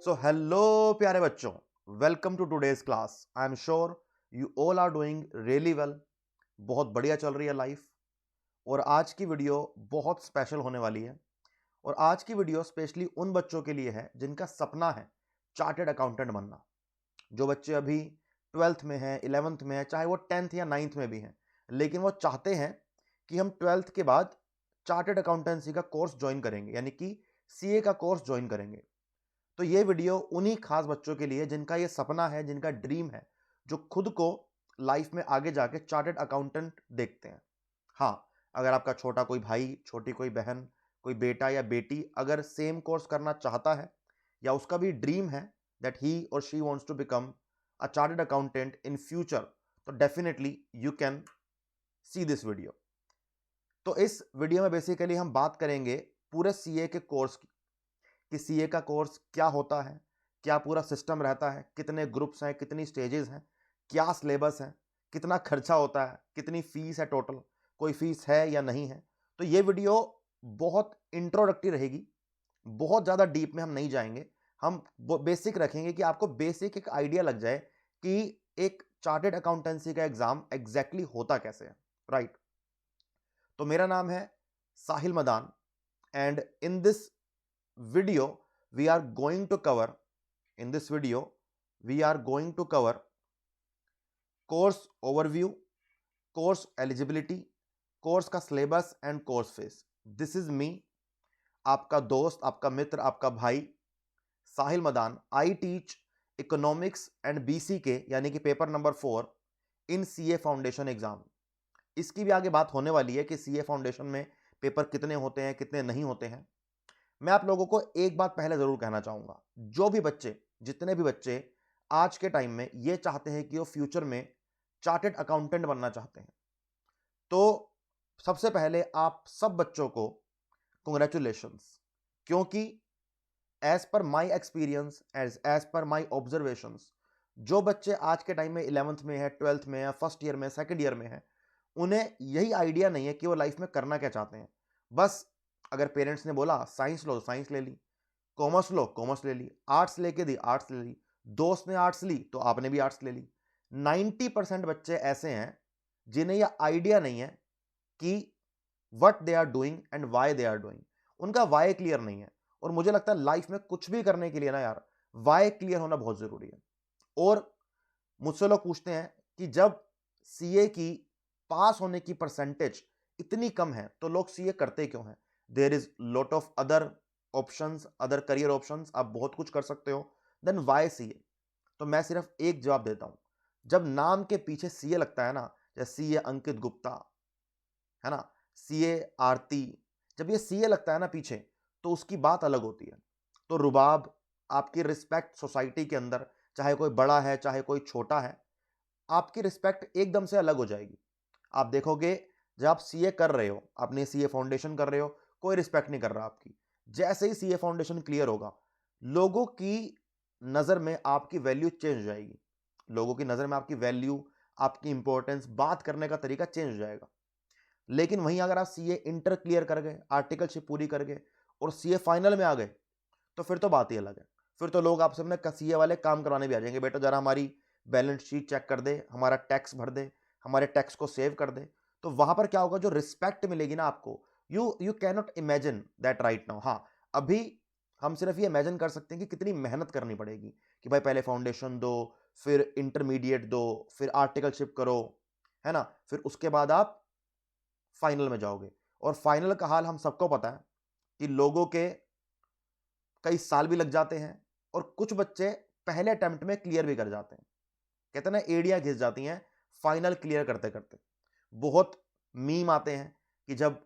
सो hello प्यारे बच्चों, welcome to today's class. I am sure you all are doing really well. बहुत बढ़िया चल रही है लाइफ। और आज की वीडियो बहुत स्पेशल होने वाली है। और आज की वीडियो स्पेशली उन बच्चों के लिए है जिनका सपना है चार्टेड अकाउंटेंट बनना। जो बच्चे अभी 12th में हैं, 11th में हैं, चाहे वो 10th या 9th में भी हैं, लेकिन वो चाहते हैं कि हम 12th के बाद चार्टेड अकाउंटेंसी का कोर्स ज्वाइन करेंगे, यानी कि सीए का कोर्स ज्वाइन करेंगे। तो ये वीडियो उन्हीं खास बच्चों के लिए जिनका ये सपना है, जिनका ड्रीम है, जो खुद को लाइफ में आगे जाके चार्टर्ड अकाउंटेंट देखते हैं। हाँ, अगर आपका छोटा कोई भाई, छोटी कोई बहन, कोई बेटा या बेटी अगर सेम कोर्स करना चाहता है या उसका भी ड्रीम है दैट ही और she wants to become a chartered accountant in future, तो definitely you can see this video. तो इस वीडियो में बेसिकली हम बात करेंगे पूरे सीए के कोर्स की, कि सीए का कोर्स क्या होता है, क्या पूरा सिस्टम रहता है, कितने ग्रुप्स हैं, कितनी स्टेजेस हैं, क्या सिलेबस है, कितना खर्चा होता है, कितनी फीस है, टोटल कोई फीस है या नहीं है। तो ये वीडियो बहुत इंट्रोडक्टरी रहेगी, बहुत ज़्यादा डीप में हम नहीं जाएंगे। हम बेसिक रखेंगे कि आपको बेसिक एक आइडिया लग जाए कि एक चार्टेड अकाउंटेंसी का एग्जाम एग्जैक्टली होता कैसे है, राइट। तो मेरा नाम है Sahil Madan and in this video we are going to cover in this video we are going to cover course overview, course eligibility, course का syllabus and course fees. This is me, आपका दोस्त, आपका मित्र, आपका भाई Sahil Madan. I teach economics and BC K, यानी कि paper number 4 in CA foundation exam. इसकी भी आगे बात होने वाली है कि सीए फाउंडेशन में पेपर कितने होते हैं, कितने नहीं होते हैं। मैं आप लोगों को एक बात पहले जरूर कहना चाहूंगा, जो भी बच्चे, जितने भी बच्चे आज के टाइम में ये चाहते हैं कि वो फ्यूचर में चार्टेड अकाउंटेंट बनना चाहते हैं, तो सबसे पहले आप सब बच्चों को कंग्रेचुलेशंस। क्योंकि as per my experience, as per my observations, जो बच्चे आज के टाइम में 11th में है, 12th में है, फर्स्ट ईयर में, सेकंड ईयर में है, उन्हें यही आइडिया नहीं है कि वो लाइफ में करना क्या चाहते हैं। बस अगर पेरेंट्स ने बोला साइंस लो तो साइंस ले ली, कॉमर्स लो कॉमर्स ले ली, आर्ट्स लेके दी आर्ट्स ले ली, दोस्त ने आर्ट्स ली तो आपने भी आर्ट्स ले ली। 90% बच्चे ऐसे हैं जिन्हें यह आइडिया नहीं है कि what they are doing and why they are doing. उनका व्हाई क्लियर नहीं है। और मुझे लगता है लाइफ में कुछ भी करने के लिए ना यार, व्हाई क्लियर होना बहुत जरूरी है। और मुझसे लोग पूछते हैं कि जब सीए की पास होने की परसेंटेज इतनी कम है तो लोग सीए करते क्यों हैं। There is lot of other options, other career options, आप बहुत कुछ कर सकते हो, देन वाई सीए। तो मैं सिर्फ एक जवाब देता हूं, जब नाम के पीछे सीए लगता है ना, जैसे सीए अंकित गुप्ता है ना, सीए आरती, जब ये सीए लगता है ना पीछे, तो उसकी बात अलग होती है। तो रुबाब, आपकी रिस्पेक्ट सोसाइटी के अंदर, चाहे कोई बड़ा है चाहे कोई छोटा है, आपकी रिस्पेक्ट एकदम से अलग हो जाएगी। आप देखोगे जब आप सीए कर रहे हो, अपने सीए फाउंडेशन कर रहे हो, कोई रिस्पेक्ट नहीं कर रहा आपकी। जैसे ही सीए फाउंडेशन क्लियर होगा, लोगों की नजर में आपकी वैल्यू चेंज हो जाएगी। लोगों की नजर में आपकी वैल्यू, आपकी इंपॉर्टेंस, बात करने का तरीका चेंज हो जाएगा। लेकिन वहीं अगर आप सीए इंटर क्लियर कर गए, आर्टिकलशिप पूरी कर गए और सीए फाइनल में आ गए, तो फिर तो बात ही अलग है। फिर तो लोग आपसे अपने सीए वाले काम करवाने भी आ जाएंगे, बेटा जरा हमारी बैलेंस शीट चेक कर दे, हमारा टैक्स भर दे, हमारे टैक्स को सेव कर दे। तो वहां पर क्या होगा, जो रिस्पेक्ट मिलेगी ना आपको, you can not imagine that right now. हाँ, अभी हम सिर्फ ये इमेजिन कर सकते हैं कि कितनी मेहनत करनी पड़ेगी, कि भाई पहले फाउंडेशन दो, फिर इंटरमीडिएट दो, फिर आर्टिकलशिप करो, है ना, फिर उसके बाद आप फाइनल में जाओगे। और फाइनल का हाल हम सबको पता है कि लोगों के कई साल भी लग जाते हैं और कुछ बच्चे पहले अटेम्प्ट में क्लियर भी कर जाते हैं। कहते हैं ना, एड़ियां घिस जाती हैं फाइनल क्लियर करते करते। बहुत मीम आते हैं कि जब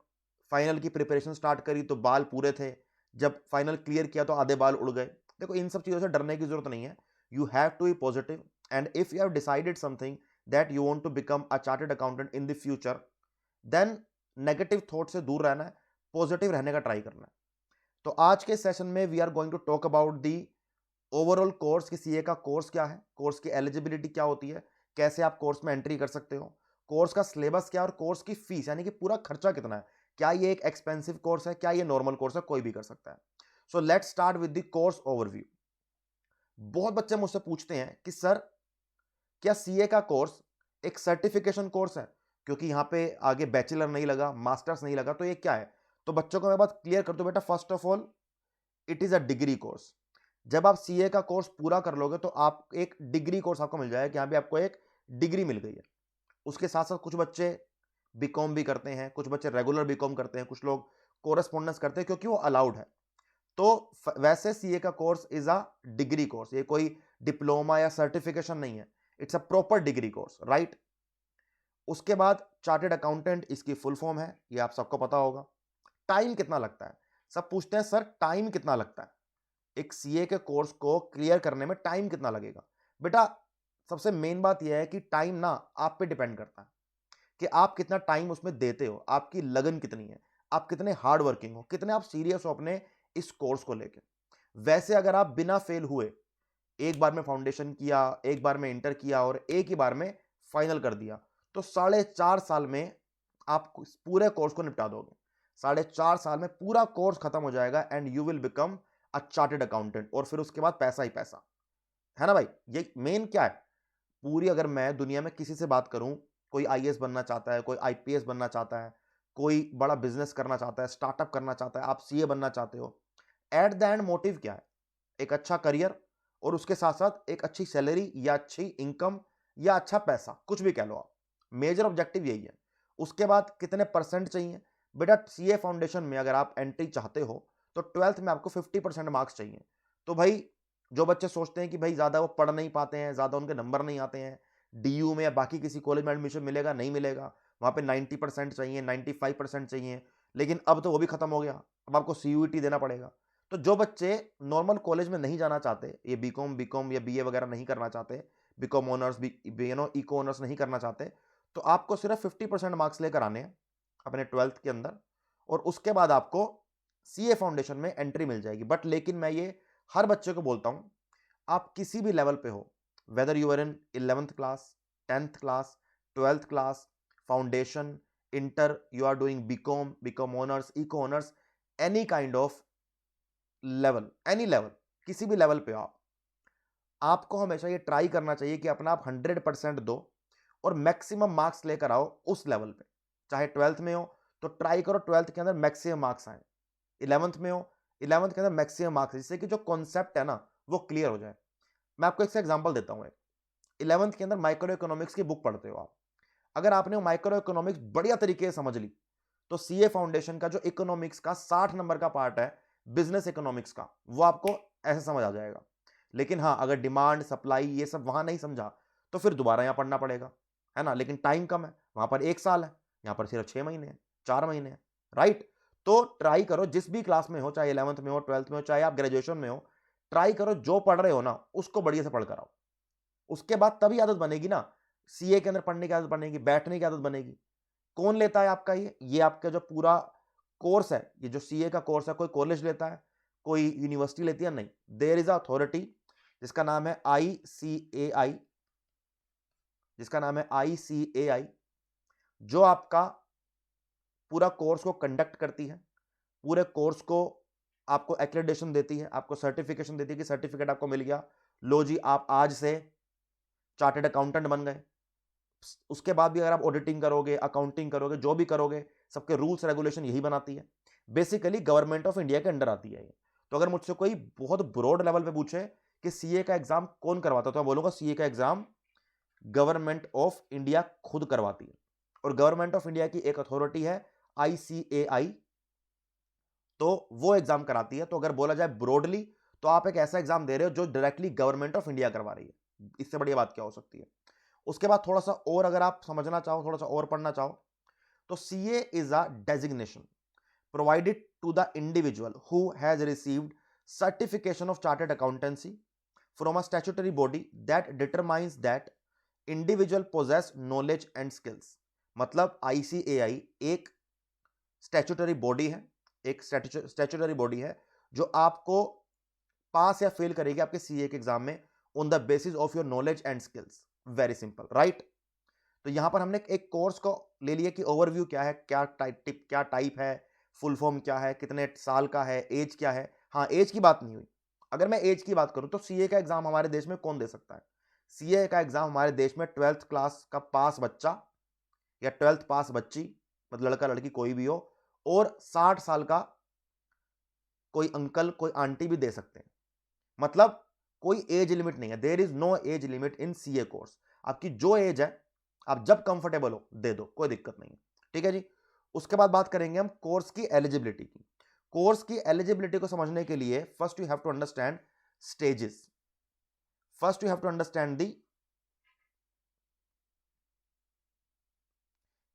फाइनल की प्रिपरेशन स्टार्ट करी तो बाल पूरे थे, जब फाइनल क्लियर किया तो आधे बाल उड़ गए। देखो, इन सब चीजों से डरने की जरूरत नहीं है। You have to be positive and if you have decided something that you want to become a chartered accountant in the future, then negative thought से दूर रहना है, पॉजिटिव रहने का ट्राई करना है। तो आज के सेशन में we are going to talk about the overall course, कि सीए का कोर्स क्या है, कोर्स की एलिजिबिलिटी क्या होती है, कैसे आप कोर्स में एंट्री कर सकते हो, कोर्स का सिलेबस क्या है, और कोर्स की फीस यानी कि पूरा खर्चा कितना है, क्या ये एक एक्सपेंसिव कोर्स है, क्या ये नॉर्मल कोर्स है, कोई भी कर सकता है। So let's start with the course overview. बहुत बच्चे मुझसे पूछते हैं कि सर क्या सीए का कोर्स एक सर्टिफिकेशन कोर्स है, क्योंकि यहाँ पे आगे बैचलर नहीं लगा, मास्टर्स नहीं लगा, तो ये क्या है? तो बच्चों को मैं बात क्लियर कर दूं, बेटा first of all it is a degree course. जब आप सीए का कोर्स पूरा कर लोगे तो आप एक डिग्री कोर्स आपको मिल जाएगा कि यहाँ पे आपको एक डिग्री मिल गई है। उसके साथ साथ कुछ बच्चे बीकॉम भी करते हैं, कुछ बच्चे रेगुलर बीकॉम करते हैं, कुछ लोग कोरेस्पोंडेंस करते हैं क्योंकि वो अलाउड है। तो वैसे सीए का course is a degree course, ये कोई डिप्लोमा या सर्टिफिकेशन नहीं है, it's a proper degree course, right. उसके बाद चार्टेड अकाउंटेंट इसकी फुल फॉर्म है, ये आप सबको पता होगा। टाइम कितना लगता है? सब पूछते हैं सर टाइम कितना लगता है, एक सीए के कोर्स को क्लियर करने में टाइम कितना लगेगा? बेटा सबसे मेन बात यह है कि टाइम ना आप पे डिपेंड करता है कि आप कितना टाइम उसमें देते हो, आपकी लगन कितनी है, आप कितने हार्ड वर्किंग हो, कितने आप सीरियस हो अपने इस कोर्स को लेकर। वैसे अगर आप बिना फेल हुए एक बार में फाउंडेशन किया, एक बार में इंटर किया और एक ही बार में फाइनल कर दिया, तो 4.5 साल में आप पूरे कोर्स को निपटा दोगे। 4.5 साल में पूरा कोर्स खत्म हो जाएगा and you will become a chartered accountant, और फिर उसके बाद पैसा ही पैसा है ना भाई। ये मेन क्या है, पूरी अगर मैं दुनिया में किसी से बात करूं, कोई आईएएस बनना चाहता है, कोई आईपीएस बनना चाहता है, कोई बड़ा बिजनेस करना चाहता है, स्टार्टअप करना चाहता है, आप सीए बनना चाहते हो, एट द एंड मोटिव क्या है? एक अच्छा करियर और उसके साथ साथ एक अच्छी सैलरी या अच्छी इनकम या अच्छा पैसा, कुछ भी कह लो आप, मेजर ऑब्जेक्टिव यही है। उसके बाद कितने परसेंट चाहिए? बेटा सीए फाउंडेशन में अगर आप एंट्री चाहते हो तो 12th में आपको 50% मार्क्स चाहिए। तो भाई जो बच्चे सोचते हैं कि भाई ज्यादा वो पढ़ नहीं पाते हैं, ज्यादा उनके नंबर नहीं आते हैं, डीयू में या बाकी किसी कॉलेज में एडमिशन मिलेगा नहीं मिलेगा, वहां पे 90% चाहिए, 95% चाहिए, लेकिन अब तो वो भी खत्म हो गया, अब आपको सीयूईटी देना पड़ेगा। तो जो बच्चे नॉर्मल कॉलेज में नहीं जाना चाहते, ये बीकॉम बीकॉम या बीए वगैरह नहीं करना चाहते, बीकॉम ऑनर्स इको ऑनर्स नहीं करना चाहते, तो आपको सिर्फ 50% मार्क्स लेकर आने हैं अपने 12th के अंदर, और उसके बाद आपको सीए फाउंडेशन में एंट्री मिल जाएगी। बट लेकिन मैं ये हर बच्चे को बोलता हूं, आप किसी भी लेवल पे हो, whether you are in 11th class, 10th class, 12th class, foundation, inter, you are doing BCom, BCom honours, eco honours, any kind of level, any level, किसी भी लेवल पे हो आप, आपको हमेशा ये ट्राई करना चाहिए कि अपना आप 100% दो और मैक्सिमम मार्क्स लेकर आओ उस लेवल पे। चाहे 12th में हो तो ट्राई करो 12th के अंदर मैक्सिमम मार्क्स आए, 11th में हो 11th के अंदर मैक्सिमम मार्क्स, जिससे कि जो कॉन्सेप्ट है ना वो क्लियर हो जाए। मैं आपको एक एग्जांपल देता हूं। 11th के अंदर माइक्रो इकोनॉमिक्स की बुक पढ़ते हो आप, अगर आपने वो माइक्रो इकोनॉमिक्स बढ़िया तरीके से समझ ली तो सीए फाउंडेशन का जो इकोनॉमिक्स का 60 नंबर का पार्ट है बिजनेस इकोनॉमिक्स का, वो आपको ऐसे समझ आ जाएगा। लेकिन हाँ अगर डिमांड सप्लाई ये सब वहां नहीं समझा तो फिर दोबारा यहां पढ़ना पड़ेगा, है ना। लेकिन टाइम कम है, वहां पर 1 साल है, यहां पर सिर्फ 6 महीने हैं, 4 महीने हैं, राइट। तो ट्राई करो जिस भी क्लास में हो, चाहे 11th में हो, 12th में हो, चाहे आप ग्रेजुएशन में हो, ट्राई करो जो पढ़ रहे हो ना उसको बढ़िया से पढ़ कर आओ। उसके बाद तभी आदत बनेगी ना, सीए के अंदर पढ़ने की आदत बनेगी, बैठने की आदत बनेगी। कौन लेता है आपका ये आपका जो पूरा कोर्स है, ये जो सीए का कोर्स है, कोई कॉलेज लेता है, कोई यूनिवर्सिटी लेती है? नहीं, देयर इज अथॉरिटी जिसका नाम है आईसीएआई, जिसका नाम है आईसीएआई, जो आपका पूरा कोर्स को कंडक्ट करती है, पूरे कोर्स को आपको एक्रेडिटेशन देती है, आपको सर्टिफिकेशन देती है कि सर्टिफिकेट आपको मिल गया, लो जी आप आज से चार्टेड अकाउंटेंट बन गए। उसके बाद भी अगर आप ऑडिटिंग करोगे, अकाउंटिंग करोगे, जो भी करोगे, सबके रूल्स रेगुलेशन यही बनाती है। बेसिकली गवर्नमेंट ऑफ इंडिया के अंडर आती है ये। तो अगर मुझसे कोई बहुत ब्रॉड लेवल पे पूछे कि सीए का एग्जाम कौन करवाता है, तो मैं बोलूंगा सीए का एग्जाम गवर्नमेंट ऑफ इंडिया खुद करवाती है, और गवर्नमेंट ऑफ इंडिया की एक अथॉरिटी है आईसीएआई, तो वो एग्जाम कराती है। तो अगर बोला जाए ब्रॉडली तो आप एक ऐसा एग्जाम दे रहे हो जो डायरेक्टली गवर्नमेंट ऑफ इंडिया करवा रही है, इससे बढ़िया बात क्या हो सकती है। उसके बाद थोड़ा सा और अगर आप समझना चाहो, थोड़ा सा और पढ़ना चाहो, तो CA is a designation provided to the individual who has received certification of chartered accountancy from a statutory body that determines that individual possess knowledge and skills। मतलब ICAI एक स्टैट्यूटरी बॉडी है, एक स्टैट्यूटरी बॉडी है जो आपको पास या fail करेगी आपके सीए के एग्जाम में on the basis of your knowledge and skills. Very simple, right. तो यहां पर हमने एक कोर्स को ले लिया कि ओवरव्यू क्या है, क्या टाइप है, फुल फॉर्म क्या है, कितने साल का है, एज क्या है। हाँ एज की बात नहीं हुई, अगर मैं एज की बात करूं तो सीए का एग्जाम हमारे देश में कौन दे सकता है? सीए का एग्जाम हमारे देश में 12th क्लास का पास बच्चा या 12th पास बच्ची, मतलब लड़का लड़की कोई भी हो, और 60 साल का कोई अंकल कोई आंटी भी दे सकते हैं। मतलब कोई एज लिमिट नहीं है, there is no age limit in CA course. आपकी जो एज है, आप जब कंफर्टेबल हो दे दो, कोई दिक्कत नहीं है। ठीक है जी। उसके बाद बात करेंगे हम कोर्स की एलिजिबिलिटी की। कोर्स की एलिजिबिलिटी को समझने के लिए first you have to understand stages. First you have to understand the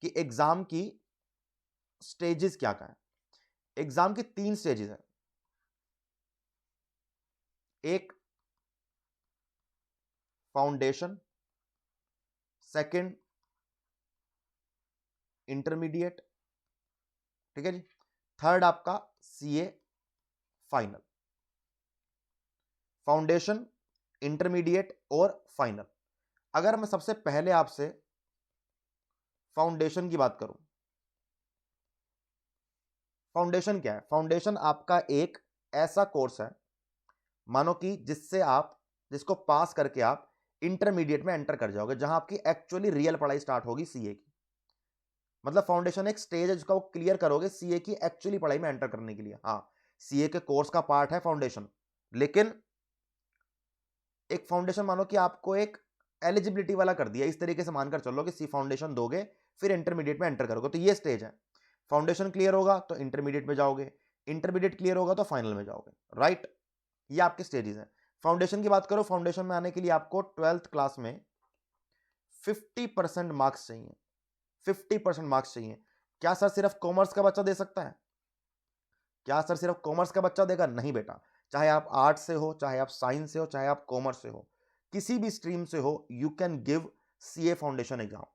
कि एग्जाम की स्टेजेस क्या क्या है। एग्जाम की 3 स्टेजेस है। एक फाउंडेशन, सेकंड इंटरमीडिएट, ठीक है जी, थर्ड आपका सीए फाइनल। फाउंडेशन, इंटरमीडिएट और फाइनल। अगर मैं सबसे पहले आपसे फाउंडेशन की बात करूं, फाउंडेशन क्या है? फाउंडेशन आपका एक ऐसा कोर्स है, मानो कि जिसको पास करके आप इंटरमीडिएट में एंटर कर जाओगे, जहां आपकी एक्चुअली रियल पढ़ाई स्टार्ट होगी सीए की। मतलब फाउंडेशन एक स्टेज है जिसका वो क्लियर करोगे सीए की एक्चुअली पढ़ाई में एंटर करने के लिए। हाँ, सीए के कोर्स का पार्ट है फाउंडेशन, लेकिन एक फाउंडेशन मानो कि आपको एक एलिजिबिलिटी वाला कर दिया, इस तरीके से मानकर चलो कि सी फाउंडेशन दोगे फिर इंटरमीडिएट में एंटर करोगे, तो ये स्टेज है। फाउंडेशन क्लियर होगा तो इंटरमीडिएट में जाओगे, इंटरमीडिएट क्लियर होगा तो फाइनल में जाओगे, राइट। ये आपके स्टेजेस हैं। फाउंडेशन की बात करो, फाउंडेशन में आने के लिए आपको 12th क्लास में 50% मार्क्स चाहिए। 50% मार्क्स चाहिए। क्या सर सिर्फ कॉमर्स का बच्चा दे सकता है? क्या सर सिर्फ कॉमर्स का बच्चा देगा? नहीं बेटा, चाहे आप आर्ट्स से हो, चाहे आप साइंस से हो, चाहे आप कॉमर्स से हो, किसी भी स्ट्रीम से हो, you can give CA foundation exam.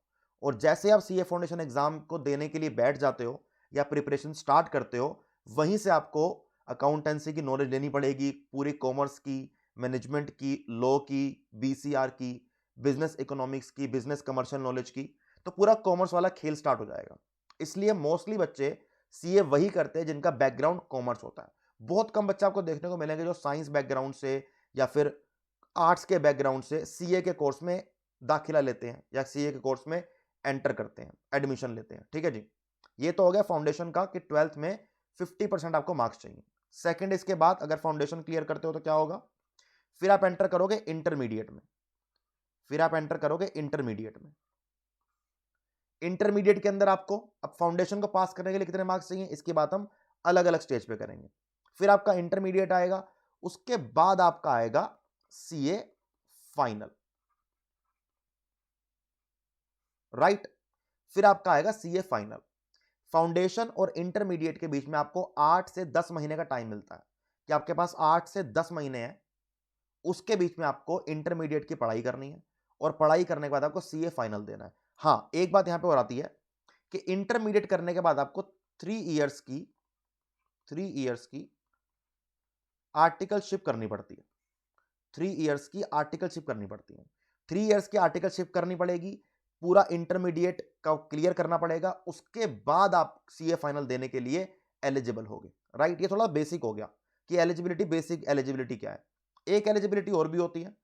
और जैसे आप सीए फाउंडेशन एग्जाम को देने के लिए बैठ जाते हो या प्रिपरेशन स्टार्ट करते हो, वहीं से आपको अकाउंटेंसी की नॉलेज लेनी पड़ेगी, पूरी कॉमर्स की, मैनेजमेंट की, लॉ की, बीसीआर की, बिजनेस इकोनॉमिक्स की, बिजनेस कमर्शियल नॉलेज की, तो पूरा कॉमर्स वाला खेल स्टार्ट हो जाएगा। इसलिए मोस्टली बच्चे सीए वही करते हैं जिनका बैकग्राउंड कॉमर्स होता है। बहुत कम बच्चे आपको देखने को मिलेंगे जो साइंस बैकग्राउंड से या फिर आर्ट्स के बैकग्राउंड से सीए के कोर्स में दाखिला लेते हैं या सीए के कोर्स में एंटर करते हैं, एडमिशन लेते हैं। ठीक है जी। ये तो हो गया फाउंडेशन का कि 12th में 50% आपको मार्क्स चाहिए। सेकंड, इसके बाद अगर फाउंडेशन क्लियर करते हो तो क्या होगा? फिर आप एंटर करोगे इंटरमीडिएट में। फिर आप एंटर करोगे इंटरमीडिएट में। इंटरमीडिएट के अंदर आपको अब फाउंडेशन को पास करने के लिए कितने मार्क्स चाहिए, इसकी बात हम अलग अलग स्टेज पे करेंगे। फिर आपका इंटरमीडिएट आएगा, उसके बाद आपका आएगा सीए फाइनल, राइट। फिर आपका आएगा सीए फाइनल। फाउंडेशन और इंटरमीडिएट के बीच में आपको 8 से 10 महीने का टाइम मिलता है कि आपके पास 8 से 10 महीने हैं। उसके बीच में आपको इंटरमीडिएट की पढ़ाई करनी है और पढ़ाई करने के बाद आपको सीए फाइनल देना है। हाँ, एक बात यहां पे और आती है कि इंटरमीडिएट करने के बाद आपको 3 इयर्स की आर्टिकलशिप करनी पड़ती है। 3 इयर्स की आर्टिकलशिप करनी पड़ती है। 3 इयर्स की आर्टिकलशिप करनी पड़ेगी, पूरा इंटरमीडिएट का क्लियर करना पड़ेगा, उसके बाद आप सीए फाइनल देने के लिए एलिजिबल होगे, राइट। ये थोड़ा बेसिक हो गया कि एलिजिबिलिटी, बेसिक एलिजिबिलिटी क्या है। एक एलिजिबिलिटी और भी होती है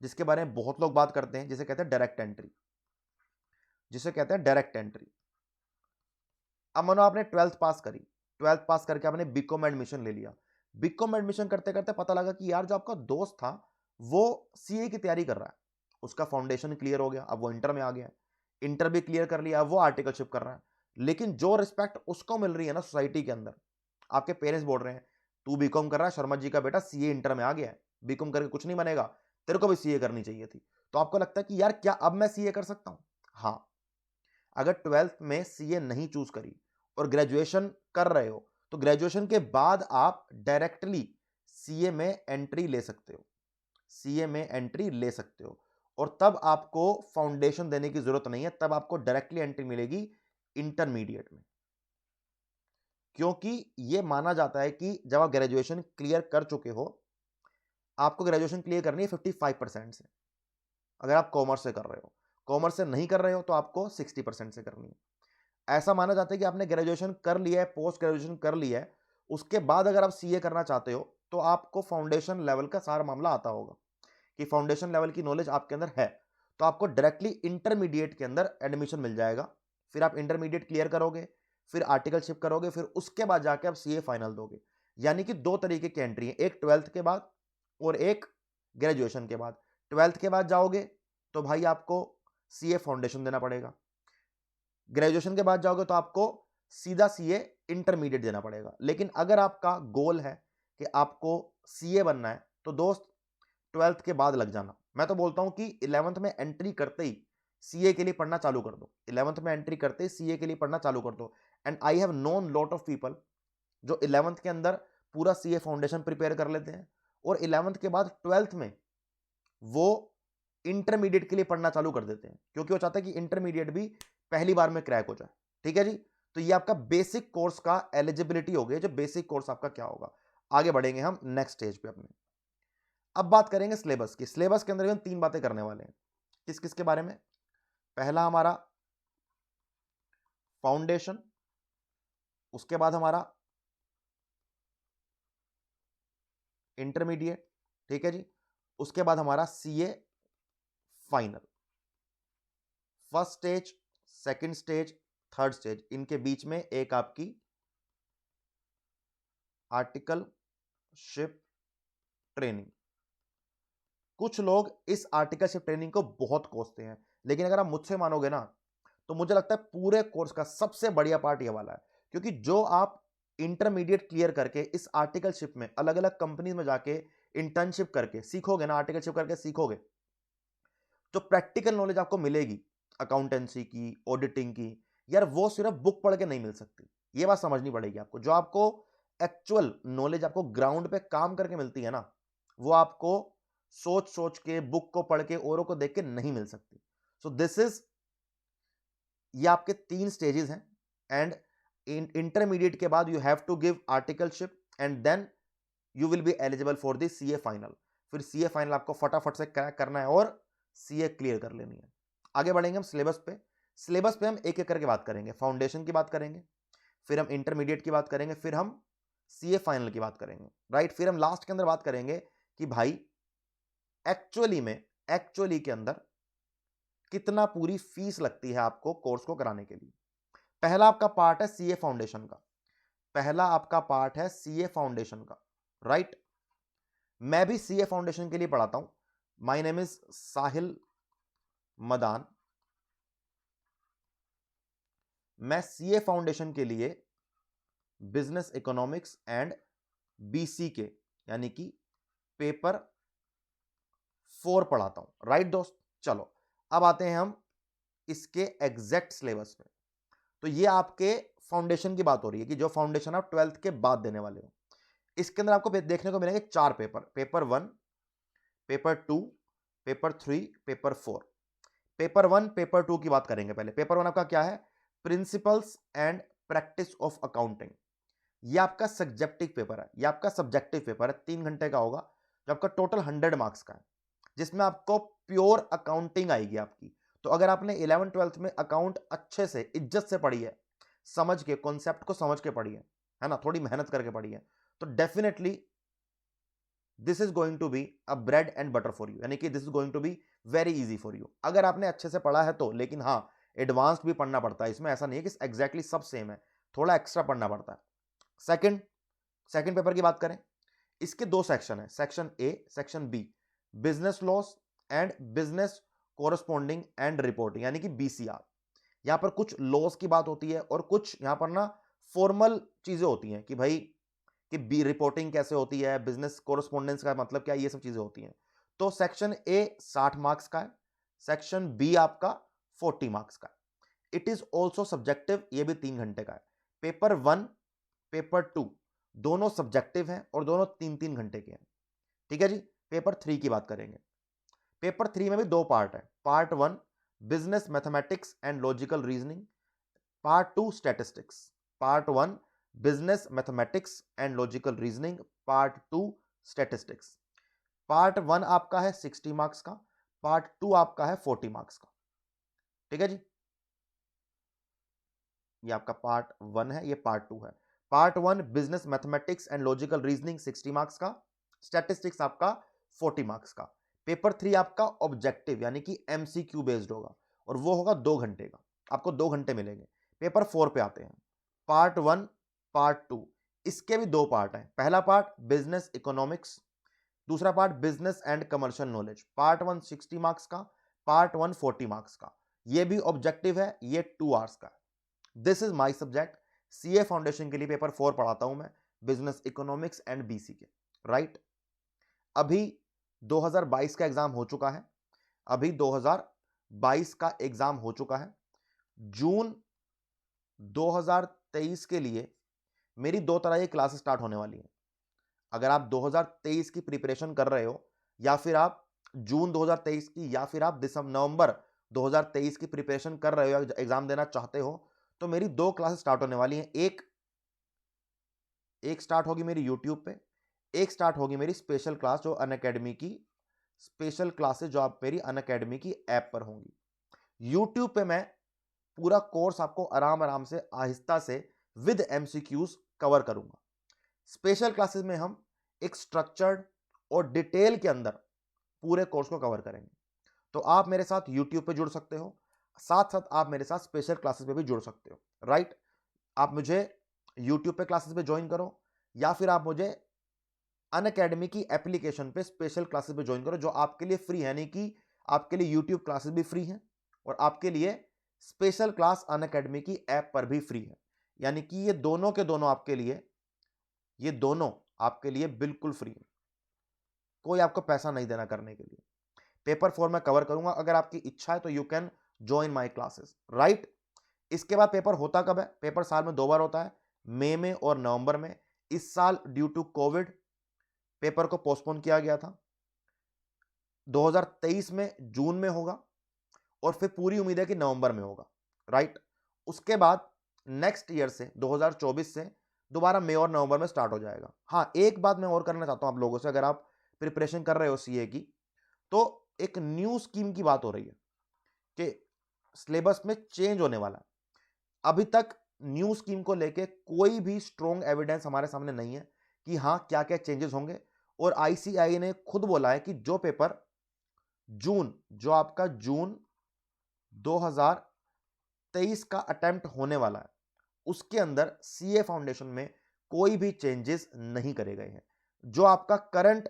जिसके बारे में बहुत लोग बात करते हैं, जिसे कहते हैं डायरेक्ट एंट्री। जिसे कहते हैं डायरेक्ट एंट्री। अब मानो आपने 12th पास करी, 12th पास करके आपने बीकॉम एडमिशन ले लिया। बीकॉम एडमिशन करते करते पता लगा कि यार जो आपका दोस्त था वो सीए की तैयारी कर रहा है, उसका फाउंडेशन क्लियर हो गया, अब वो इंटर में आ गया, इंटर भी क्लियर कर लिया, अब वो आर्टिकलशिप कर रहा है। लेकिन जो रिस्पेक्ट उसको मिल रही है ना सोसाइटी के अंदर, आपके पेरेंट्स बोल रहे हैं तू बीकॉम कर रहा है, शर्मा जी का बेटा सीए इंटर में आ गया है, बीकॉम करके कुछ नहीं बनेगा, तेरे को भी सीए करनी चाहिए थी। तो आपको लगता है कि यार क्या अब मैं सीए कर सकता हूं? हाँ, अगर 12th में सीए नहीं चूज करी और ग्रेजुएशन कर रहे हो तो ग्रेजुएशन के बाद आप डायरेक्टली सीए में एंट्री ले सकते हो। सीए में एंट्री ले सकते हो और तब आपको फाउंडेशन देने की जरूरत नहीं है, तब आपको डायरेक्टली एंट्री मिलेगी इंटरमीडिएट में। क्योंकि यह माना जाता है कि जब आप ग्रेजुएशन क्लियर कर चुके हो, आपको ग्रेजुएशन क्लियर करनी है 55% से, अगर आप कॉमर्स से कर रहे हो। कॉमर्स से नहीं कर रहे हो तो आपको 60% से करनी है। ऐसा माना जाता है कि आपने ग्रेजुएशन कर लिया है, पोस्ट ग्रेजुएशन कर लिया है, उसके बाद अगर आप सीए करना चाहते हो तो आपको फाउंडेशन लेवल का सारा मामला आता होगा कि फाउंडेशन लेवल की नॉलेज आपके अंदर है, तो आपको डायरेक्टली इंटरमीडिएट के अंदर एडमिशन मिल जाएगा। फिर आप इंटरमीडिएट क्लियर करोगे, फिर आर्टिकलशिप करोगे, फिर उसके बाद जाके आप सीए फाइनल दोगे। यानी कि दो तरीके की एंट्री है, एक 12th के बाद और एक ग्रेजुएशन के बाद। 12th के बाद जाओगे तो भाई आपको सीए फाउंडेशन देना पड़ेगा, ग्रेजुएशन के बाद जाओगे तो आपको सीधा सीए इंटरमीडिएट देना पड़ेगा। लेकिन अगर आपका गोल है कि आपको सीए बनना है तो दोस्त 12th के बाद लग जाना। मैं तो बोलता हूं कि 11th में एंट्री करते ही सीए के लिए पढ़ना चालू कर दो, 11th में एंट्री करते ही सीए के लिए पढ़ना चालू कर दो। And I have known lot of people जो 11th के अंदर पूरा सीए फाउंडेशन प्रिपेयर कर लेते हैं और 11th के बाद 12th में वो इंटरमीडिएट के लिए पढ़ना चालू कर देते हैं, क्योंकि वो चाहते हैं कि इंटरमीडिएट भी पहली बार में क्रैक हो जाए। ठीक है जी, तो ये आपका बेसिक कोर्स का एलिजिबिलिटी हो गया, जो बेसिक कोर्स आपका क्या होगा। आगे बढ़ेंगे हम नेक्स्ट स्टेज पे अपने। अब बात करेंगे सिलेबस की। सिलेबस के अंदर हम तीन बातें करने वाले हैं। किस किस के बारे में? पहला हमारा फाउंडेशन, उसके बाद हमारा इंटरमीडिएट, ठीक है जी, उसके बाद हमारा CA final. First stage, second stage, third stage, इनके बीच में एक आपकी आर्टिकलशिप ट्रेनिंग। कुछ लोग इस आर्टिकलशिप ट्रेनिंग को बहुत कोसते हैं, लेकिन अगर आप मुझसे मानोगे ना तो मुझे लगता है पूरे कोर्स का सबसे बढ़िया पार्ट ये वाला है। क्योंकि जो आप इंटरमीडिएट क्लियर करके इस आर्टिकलशिप में अलग अलग कंपनी में जाके इंटर्नशिप करके सीखोगे ना, आर्टिकलशिप करके सीखोगे, जो प्रैक्टिकल नॉलेज आपको मिलेगी अकाउंटेंसी की, ऑडिटिंग की, यार वो सिर्फ बुक पढ़ के नहीं मिल सकती। ये बात समझनी पड़ेगी आपको। जो आपको एक्चुअल नॉलेज आपको ग्राउंड पे काम करके मिलती है ना, वो आपको सोच सोच के, बुक को पढ़ के, औरों को देख के नहीं मिल सकती। सो दिस इज, ये आपके तीन स्टेजेस हैं। एंड इंटरमीडिएट के बाद you have to give articleship and then you will be eligible for the CA final. फिर सीए फाइनल आपको फटाफट से क्रैक करना है और सीए क्लियर कर लेनी है। आगे बढ़ेंगे हम सिलेबस पे। सिलेबस पे हम एक एक करके बात करेंगे। फाउंडेशन की बात करेंगे, फिर हम इंटरमीडिएट की बात करेंगे, फिर हम सीए फाइनल की बात करेंगे, राइट। फिर हम लास्ट के अंदर बात करेंगे कि भाई एक्चुअली के अंदर कितना पूरी फीस लगती है आपको कोर्स को कराने के लिए। पहला आपका पार्ट है सीए फाउंडेशन का, पहला आपका पार्ट है सीए फाउंडेशन का, राइट। मैं भी सीए फाउंडेशन के लिए पढ़ाता हूं। My name is Sahil Madan. मैं सीए फाउंडेशन के लिए business economics and BC K यानी कि पेपर 4 पढ़ाता हूं, राइट दोस्त। चलो अब आते हैं हम इसके एग्जैक्ट सिलेबस पे। तो ये आपके फाउंडेशन की बात हो रही है कि जो फाउंडेशन आप 12th के बाद देने वाले हो। इसके अंदर आपको देखने को मिलेंगे 4 paper, paper 1, paper 2, paper 3, paper 4। Paper 1, paper 2 की बात करेंगे पहले। पेपर 1 आपका क्या है? Principles and practice of accounting. ये आपका सब्जेक्टिव पेपर है, ये आपका सब्जेक्टिव पेपर है, 3 घंटे का होगा, जो आपका टोटल 100 मार्क्स का है, जिसमें आपको प्योर अकाउंटिंग आएगी आपकी। तो अगर आपने 11th 12th में अकाउंट अच्छे से इज्जत से पढ़ी है, समझ के, कॉन्सेप्ट को समझ के पढ़ी है ना, थोड़ी मेहनत करके पढ़ी है, तो definitely this is going to be a bread and butter for you, यानी कि this is going to be very easy for you अगर आपने अच्छे से पढ़ा है तो। लेकिन हाँ, एडवांस्ड भी पढ़ना पड़ता है इसमें, ऐसा नहीं है कि एग्जैक्टली सब सेम है, थोड़ा एक्स्ट्रा पढ़ना पड़ता है। सेकंड पेपर की बात करें, इसके दो सेक्शन है, section A, section B, business laws and business corresponding and reporting, यानी कि बीसीआर। यहां पर कुछ लॉस की बात होती है और कुछ यहां पर ना फॉर्मल चीजें होती हैं कि भाई कि बी रिपोर्टिंग कैसे होती है, बिजनेस कोरस्पोंडेंस का मतलब क्या है, ये सब चीजें होती हैं। तो सेक्शन ए 60 मार्क्स का है, सेक्शन बी आपका 40 मार्क्स का है। इट इज ऑल्सो सब्जेक्टिव, ये भी 3 घंटे का है। पेपर 1, पेपर 2 दोनों सब्जेक्टिव हैं और दोनों 3-3 घंटे के हैं। ठीक है जी। पेपर 3 की बात करेंगे। पेपर 3 में भी दो पार्ट है। Part 1 business mathematics and logical reasoning, part 2 statistics. Part 1 business mathematics and logical reasoning, part 2 statistics. Part 1 आपका है 60 मार्क्स का, पार्ट 2 आपका है 40 मार्क्स का। ठीक है जी, ये आपका पार्ट 1 है, ये पार्ट 2 है। Part 1 business mathematics and logical reasoning 60 marks का, स्टैटिस्टिक्स आपका 40 मार्क्स का। पेपर 3 आपका ऑब्जेक्टिव यानी कि एमसीक्यू बेस्ड होगा और वो होगा 2 घंटे का, आपको 2 घंटे मिलेंगे। पेपर 4 पे आते हैं, पार्ट 1 पार्ट 2, इसके भी 2 पार्ट हैं। पहला पार्ट बिजनेस इकोनॉमिक्स, दूसरा part business and commercial knowledge. Part 1 60 marks का, पार्ट 1 40 मार्क्स का। ये भी ऑब्जेक्टिव है, ये 2 आवर्स का। This is my subject. CA foundation के लिए पेपर 4 पढ़ाता हूं मैं, बिजनेस इकोनॉमिक्स एंड बीसी के, राइट। अभी 2022 का एग्जाम हो चुका है, अभी 2022 का एग्जाम हो चुका है। जून 2023 के लिए मेरी 2 तरह की क्लासेस स्टार्ट होने वाली हैं। अगर आप 2023 की प्रिपरेशन कर रहे हो, या फिर आप जून 2023 की, या फिर आप नवंबर 2023 की प्रिपरेशन कर रहे हो या एग्जाम देना चाहते हो, तो मेरी 2 क्लासेस स्टार्ट होने वाली हैं। एक स्टार्ट होगी मेरी यूट्यूब पे, एक स्टार्ट होगी मेरी स्पेशल क्लास जो अनअकैडमी की स्पेशल क्लासेस जो आप मेरी अनअकैडमी की ऐप पर होंगी। यूट्यूब पे मैं पूरा कोर्स आपको आराम आराम से आहिस्ता से विद एमसीक्यूज कवर करूंगा। स्पेशल क्लासेस में हम एक स्ट्रक्चर्ड और डिटेल के अंदर पूरे कोर्स को कवर करेंगे। तो आप मेरे साथ यूट्यूब पे जुड़ सकते हो, साथ साथ आप मेरे साथ स्पेशल क्लासेस पे भी जुड़ सकते हो, राइट। आप मुझे यूट्यूब पे क्लासेस पे ज्वाइन करो, या फिर आप मुझे अनअकैडमी की एप्लीकेशन पे स्पेशल क्लासेस पे ज्वाइन करो, जो आपके लिए फ्री है। यानी कि आपके लिए यूट्यूब क्लासेस भी फ्री हैं और आपके लिए स्पेशल क्लास अनअकैडमी की ऐप पर भी फ्री है। यानी कि ये दोनों के दोनों आपके लिए, ये दोनों आपके लिए बिल्कुल फ्री है, कोई आपको पैसा नहीं देना करने के लिए। पेपर 4 में कवर करूंगा, अगर आपकी इच्छा है तो you can join my classes, right. इसके बाद पेपर होता कब है? पेपर साल में 2 बार होता है, मई में और नवंबर में। इस साल ड्यू टू कोविड पेपर को पोस्टपोन किया गया था। 2023 में जून में होगा और फिर पूरी उम्मीद है कि नवंबर में होगा, राइट। उसके बाद नेक्स्ट ईयर से 2024 से दोबारा मई और नवंबर में स्टार्ट हो जाएगा। हाँ, एक बात मैं और करना चाहता हूं आप लोगों से, अगर आप प्रिपरेशन कर रहे हो सीए की, तो एक न्यू स्कीम की बात हो रही है कि सिलेबस में चेंज होने वाला है। अभी तक न्यू स्कीम को लेके कोई भी स्ट्रॉन्ग एविडेंस हमारे सामने नहीं है कि हाँ क्या क्या चेंजेस होंगे। और आईसीएआई ने खुद बोला है कि जो पेपर जो आपका जून 2023 का अटेम्प्ट होने वाला है, उसके अंदर सीए फाउंडेशन में कोई भी चेंजेस नहीं करे गए हैं। जो आपका करंट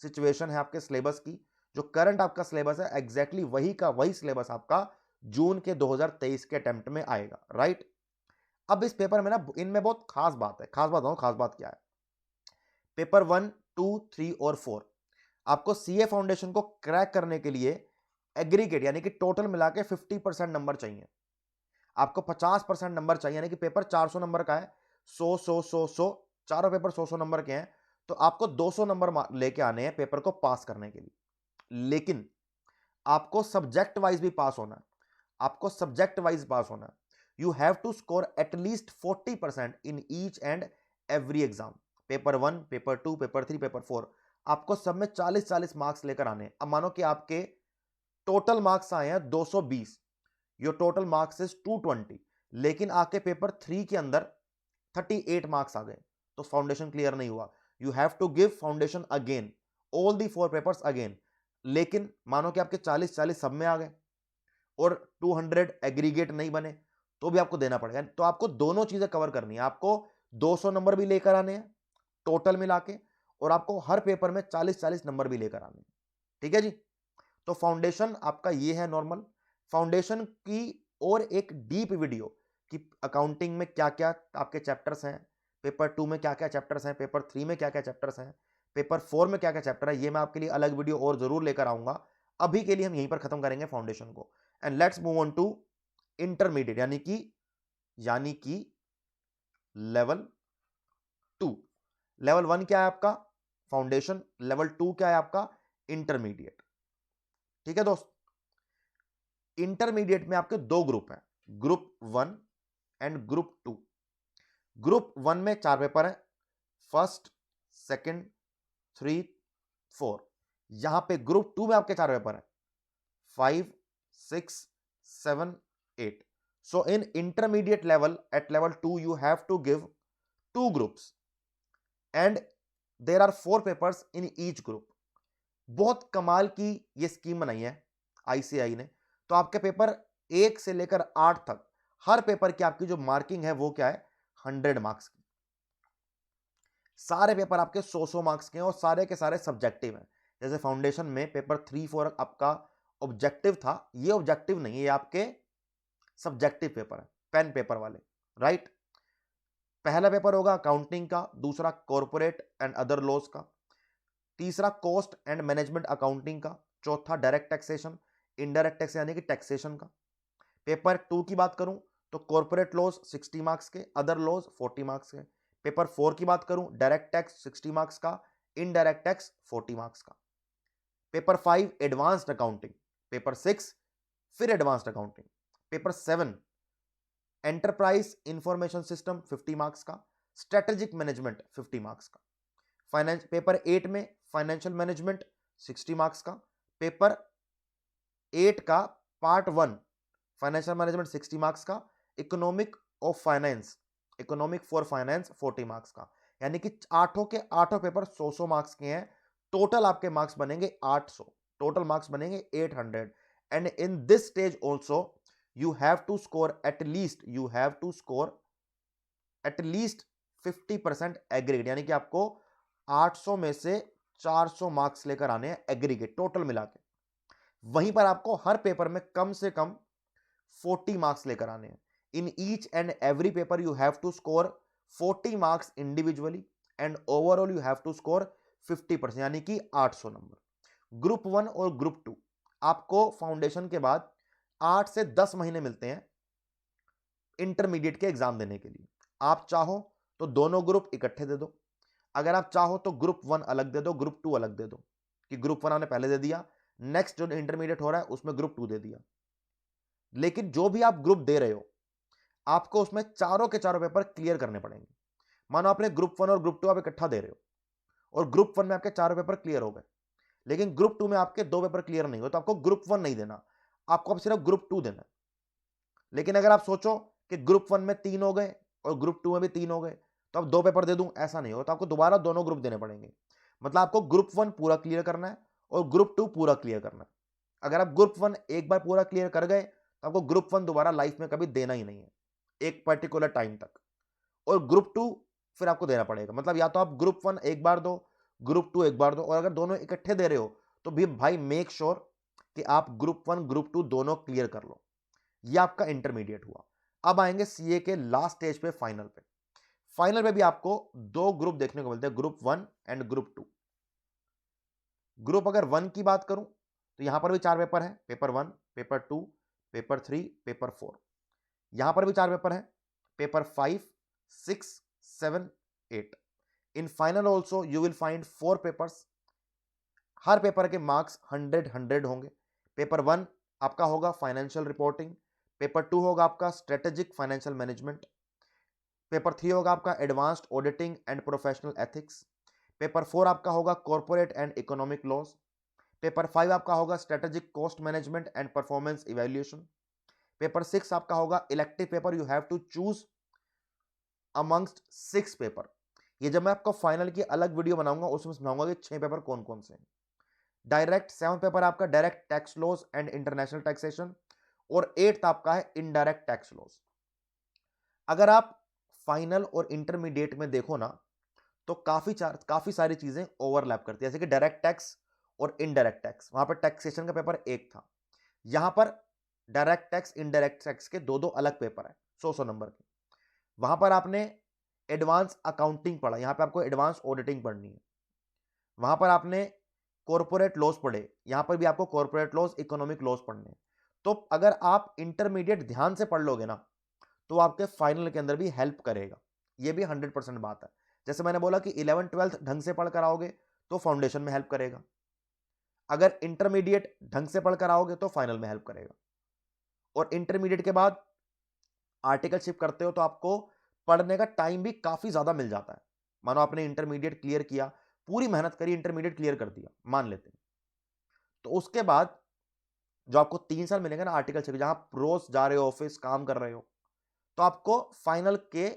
सिचुएशन है आपके सिलेबस की, जो करंट आपका सिलेबस है, एग्जैक्टली वही का वही सिलेबस आपका जून के 2023 के अटेम्प्ट में आएगा, राइट। अब इस पेपर में ना, इनमें बहुत खास बात है। खास बात क्या है? पेपर 1, 2, 3 और 4 आपको सीए फाउंडेशन को क्रैक करने के लिए एग्रीगेट यानी कि टोटल मिला के 50% नंबर चाहिए। आपको 50% नंबर चाहिए, यानी कि पेपर 400 नंबर का है, 100 चारों पेपर 100 नंबर के हैं, तो आपको 200 नंबर लेके आने हैं पेपर को पास करने के लिए। लेकिन आपको सब्जेक्ट वाइज भी पास होना है, आपको सब्जेक्ट वाइज पास होना है। You have to score at least 40% in each and every exam. Paper 1, paper 2, paper 3, paper 4 आपको सब में 40-40 मार्क्स लेकर आने हैं। अब मानो कि आपके टोटल मार्क्स आए हैं 220, योर टोटल मार्क्स इज 220, लेकिन आपके पेपर 3 के अंदर 38 मार्क्स आ गए, तो फाउंडेशन क्लियर नहीं हुआ। You have to give foundation again, all the 4 papers again. लेकिन मानो कि आपके 40-40 सब में आ गए और 200 एग्रीगेट नहीं बने, तो भी आपको देना पड़ेगा। तो आपको दोनों चीजें कवर करनी है, आपको 200 नंबर भी लेकर आने हैं टोटल मिला के, और आपको हर पेपर में 40-40 नंबर भी लेकर आने हैं, ठीक है जी। तो फाउंडेशन आपका ये है नॉर्मल। फाउंडेशन की और एक डीप वीडियो कि अकाउंटिंग में क्या क्या आपके चैप्टर्स हैं, पेपर 2 में क्या क्या चैप्टर्स हैं, पेपर 3 में क्या क्या चैप्टर्स हैं, पेपर 4 में क्या क्या चैप्टर है, ये मैं आपके लिए अलग वीडियो और जरूर लेकर आऊंगा। अभी के लिए हम यहीं पर खत्म करेंगे फाउंडेशन को, and let's move on to intermediate यानी कि लेवल 2। लेवल 1 क्या है आपका? फाउंडेशन। लेवल 2 क्या है आपका? इंटरमीडिएट। ठीक है दोस्त, इंटरमीडिएट में आपके 2 ग्रुप हैं, ग्रुप 1 एंड ग्रुप 2। ग्रुप 1 में 4 पेपर हैं, फर्स्ट, सेकंड, 3, 4। यहां पे ग्रुप 2 में आपके 4 पेपर हैं, 5, 6, 7, 8। So in intermediate level, at level 2 you have to give 2 groups, and there are 4 papers in each group. बहुत कमाल की ये स्कीम बनाई है आईसीआई ने। तो आपके पेपर 1 से लेकर 8 तक हर पेपर की आपकी जो मार्किंग है वो क्या है, 100 मार्क्स की। सारे पेपर आपके 100 मार्क्स के हैं और सारे के सारे सब्जेक्टिव हैं। जैसे फाउंडेशन में पेपर 3 4 आपका ऑब्जेक्टिव था, ये ऑब्जेक्टिव नहीं है, ये आपके सब्जेक्टिव पेपर है, पेन पेपर वाले, राइट। पहला पेपर होगा अकाउंटिंग का, दूसरा कॉर्पोरेट एंड अदर लॉज का, तीसरा कॉस्ट एंड मैनेजमेंट अकाउंटिंग का, चौथा डायरेक्ट टैक्सेशन, इनडायरेक्ट टैक्स यानी कि टैक्सेशन का। पेपर 2 की बात करूं तो कॉर्पोरेट लॉज 60 मार्क्स के, अदर लॉज 40 मार्क्स के। पेपर 4 की बात करूं, डायरेक्ट टैक्स 60 मार्क्स का, इनडायरेक्ट टैक्स 40 मार्क्स का। पेपर 5 एडवांस्ड अकाउंटिंग, पेपर 6 फिर advanced accounting, paper 7 enterprise information system 50 marks का, स्ट्रेटेजिक मैनेजमेंट 50 मार्क्स का। फाइनेंस पेपर 8 में फाइनेंशियल मैनेजमेंट 60 मार्क्स का। पेपर 8 का पार्ट 1 फाइनेंशियल मैनेजमेंट 60 मार्क्स का, economic of finance, economic for finance 40 marks का। यानी कि आठों के आठों पेपर 100 मार्क्स के हैं। टोटल आपके मार्क्स बनेंगे 800, टोटल मार्क्स बनेंगे 800। And in this stage also you have to score at least, you have to score at least 50% aggregate, यानी कि आपको 800 में से 400 मार्क्स लेकर आने हैं एग्रीगेट टोटल मिला के। वहीं पर आपको हर पेपर में कम से कम 40 मार्क्स लेकर आने हैं। In each and every paper you have to score 40 marks individually and overall you have to score 50%, यानी कि 800 नंबर। ग्रुप 1 और ग्रुप 2 आपको फाउंडेशन के बाद 8 से 10 महीने मिलते हैं इंटरमीडिएट के एग्जाम देने के लिए। आप चाहो तो दोनों ग्रुप इकट्ठे दे दो, अगर आप चाहो तो ग्रुप 1 अलग दे दो, ग्रुप 2 अलग दे दो, कि ग्रुप 1 आपने पहले दे दिया, नेक्स्ट जो इंटरमीडिएट हो रहा है उसमें ग्रुप 2 दे दिया। लेकिन जो भी आप ग्रुप दे रहे हो आपको उसमें चारों के चारों पेपर क्लियर करने पड़ेंगे। मानो आपने ग्रुप 1 और ग्रुप 2 आप इकट्ठा दे रहे हो और ग्रुप 1 में आपके चारों पेपर क्लियर हो गए, लेकिन ग्रुप 2 में आपके 2 पेपर क्लियर नहीं हुए, तो आपको ग्रुप 1 नहीं देना, आपको अब सिर्फ ग्रुप 2 देना है। लेकिन अगर आप सोचो कि ग्रुप 1 में 3 हो गए और ग्रुप 2 में भी 3 हो गए तो अब 2 पेपर दे दूं, ऐसा नहीं होगा, तो आपको दोबारा दोनों ग्रुप देने पड़ेंगे। मतलब आपको ग्रुप 1 पूरा क्लियर करना है और ग्रुप 2 पूरा क्लियर करना है। अगर आप ग्रुप 1 एक बार पूरा क्लियर कर गए तो आपको ग्रुप 1 दोबारा लाइफ में कभी देना ही नहीं है, एक पर्टिकुलर टाइम तक। और ग्रुप 2 फिर आपको देना पड़ेगा। मतलब या तो आप ग्रुप 1 एक बार दो, ग्रुप 2 एक बार दो, और अगर दोनों इकट्ठे दे रहे हो तो भी भाई मेक श्योर कि आप ग्रुप 1 ग्रुप 2 दोनों क्लियर कर लो। ये आपका इंटरमीडिएट हुआ। अब आएंगे सीए के लास्ट स्टेज पे, फाइनल पे। फाइनल पे भी आपको 2 ग्रुप देखने को मिलते हैं, ग्रुप 1 एंड ग्रुप 2। ग्रुप अगर 1 की बात करूं तो यहां पर भी 4 पेपर हैं, पेपर 1, पेपर 2, पेपर 3, पेपर 4। यहां पर भी 4 पेपर हैं, paper 5, 6, 7, 8। In final also you will find 4 papers. Her paper के मार्क्स 100 होंगे। पेपर 1 आपका होगा फाइनेंशियल रिपोर्टिंग, पेपर 2 होगा आपका स्ट्रेटेजिक फाइनेंशियल मैनेजमेंट, पेपर 3 होगा आपका advanced auditing and professional ethics, paper 4 आपका होगा corporate and economic laws, paper 5 आपका होगा strategic cost management and performance evaluation, paper 6 आपका होगा elective paper, you have to choose amongst 6 paper. ये जब मैं आपको फाइनल की अलग वीडियो बनाऊंगा उसमें समझाऊंगा कि 6 पेपर कौन कौन से हैं। डायरेक्ट 7 पेपर आपका direct tax laws and international taxation, और 8th आपका है इनडायरेक्ट टैक्स लॉज। अगर आप फाइनल और इंटरमीडिएट में देखो ना तो काफी सारी चीजें ओवरलैप करती है, जैसे कि डायरेक्ट टैक्स और इनडायरेक्ट टैक्स, वहां पर टैक्सेशन का पेपर एक था, यहां पर डायरेक्ट टैक्स इनडायरेक्ट टैक्स के दो अलग पेपर है 100 नंबर के। वहां पर आपने एडवांस अकाउंटिंग पढ़ा, यहां पर आपको एडवांस ऑडिटिंग पढ़नी है। वहां पर आपने कॉर्पोरेट लॉज पढ़े, यहां पर भी आपको कॉर्पोरेट लॉज इकोनॉमिक लॉज पढ़ने हैं। तो अगर आप इंटरमीडिएट ध्यान से पढ़ लोगे ना तो आपके फाइनल के अंदर भी हेल्प करेगा, ये भी 100% बात है। जैसे मैंने बोला कि 11th 12th ढंग से पढ़कर आओगे तो फाउंडेशन में हेल्प करेगा, अगर इंटरमीडिएट ढंग से पढ़कर आओगे तो फाइनल में हेल्प करेगा। और इंटरमीडिएट के बाद आर्टिकलशिप करते हो तो आपको पढ़ने का टाइम भी काफी ज्यादा मिल जाता है। मानो आपने इंटरमीडिएट क्लियर किया, पूरी मेहनत करी, इंटरमीडिएट क्लियर कर दिया, मान लेते हैं, तो उसके बाद जो आपको 3 साल मिलेंगे ना आर्टिकलशिप, जहां रोज जा रहे हो ऑफिस काम कर रहे हो, तो आपको फाइनल के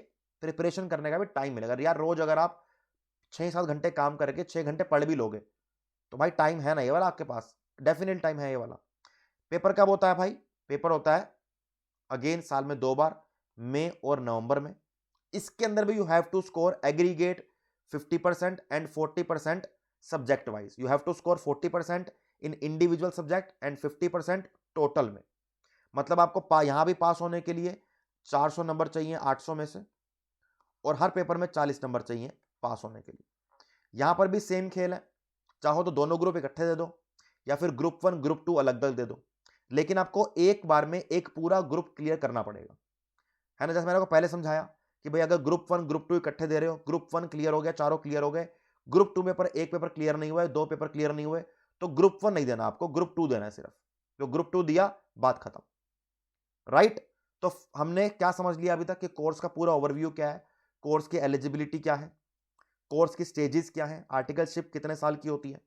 प्रिपरेशन करने का भी टाइम मिलेगा। यार रोज अगर आप 6-7 घंटे काम करके 6 घंटे पढ़ भी लोगे तो भाई टाइम है ना ये वाला आपके पास, डेफिनेट टाइम है ये वाला। पेपर कब होता है भाई? पेपर होता है अगेन साल में 2 बार, मई और नवंबर में। इसके अंदर भी you have to score aggregate 50% and 40% subject wise. You have to score 40% in individual subject and 50% total में। मतलब आपको यहां भी पास होने के लिए 400 नंबर चाहिए 800 में से, और हर पेपर में 40 नंबर चाहिए पास होने के लिए। यहां पर भी सेम खेल है, चाहो तो दोनों ग्रुप इकट्ठे दे दो या फिर ग्रुप 1 ग्रुप 2 अलग अलग दे दो, लेकिन आपको एक बार में एक पूरा ग्रुप क्लियर करना पड़ेगा, है ना। जैसे मैंने आपको पहले समझाया कि भाई अगर ग्रुप 1 ग्रुप 2 इकट्ठे दे रहे हो, ग्रुप 1 क्लियर हो गया, चारों क्लियर हो गए, ग्रुप 2 में पर एक पेपर क्लियर नहीं हुआ है, 2 पेपर क्लियर नहीं हुए, तो ग्रुप 1 नहीं देना आपको, ग्रुप 2 देना है सिर्फ। जो ग्रुप 2 दिया, बात खत्म, राइट। तो हमने क्या समझ लिया अभी तक कि कोर्स का पूरा ओवरव्यू क्या है, कोर्स की एलिजिबिलिटी क्या है, कोर्स की स्टेजेस क्या है, आर्टिकलशिप कितने साल की होती है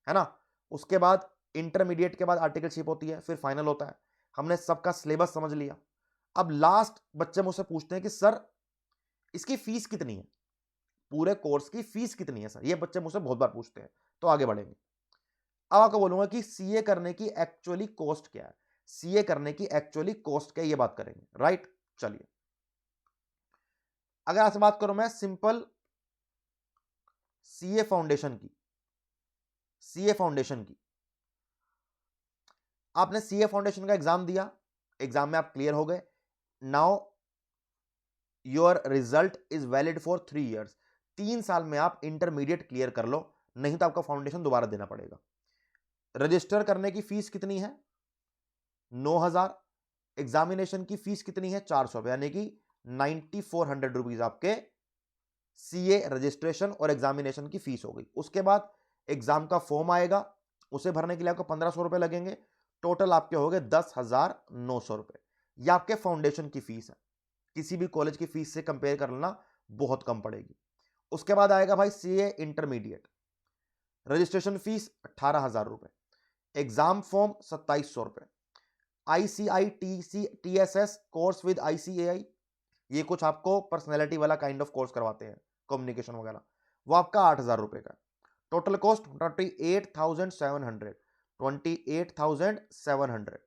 ना। उसके बाद इंटरमीडिएट के बाद आर्टिकलशिप होती है, फिर फाइनल होता है। हमने सबका सिलेबस समझ लिया। अब लास्ट बच्चे मुझसे पूछते हैं कि सर इसकी फीस कितनी है, पूरे कोर्स की फीस कितनी है सर, ये बच्चे मुझसे बहुत बार पूछते हैं। तो आगे बढ़ेंगे। अब आपको बोलूंगा कि सीए करने की एक्चुअली कॉस्ट क्या है, सीए करने की एक्चुअली कॉस्ट क्या है, ये बात करेंगे, राइट। चलिए, अगर आपसे बात करूं मैं सिंपल सीए फाउंडेशन की, सीए फाउंडेशन की, आपने सीए फाउंडेशन का एग्जाम दिया, एग्जाम में आप क्लियर हो गए, now your result is valid for 3 years. 3 साल में आप इंटरमीडिएट क्लियर कर लो, नहीं तो आपका फाउंडेशन दोबारा देना पड़ेगा। रजिस्टर करने की फीस कितनी है? 9,000। एग्जामिनेशन की फीस कितनी है? 400 रुपए, यानी कि 9400 रुपीज आपके सीए रजिस्ट्रेशन और एग्जामिनेशन की फीस हो गई। उसके बाद एग्जाम का फॉर्म आएगा, उसे भरने के लिए आपको 1500 रुपए लगेंगे, टोटल आपके हो गए 10,900 रुपए। ये आपके फाउंडेशन की फीस है, किसी भी कॉलेज की फीस से कंपेयर करना बहुत कम पड़ेगी। उसके बाद आएगा भाई सीए इंटरमीडिएट, रजिस्ट्रेशन फीस 18,000 रुपए, एग्जाम फॉर्म 2700 रुपए, ICI TSS course with ICAI, ये कुछ आपको पर्सनैलिटी वाला काइंड ऑफ कोर्स करवाते हैं, कम्युनिकेशन वगैरह, वो आपका 8,000 रुपए का। Total cost 28,700, 28,700।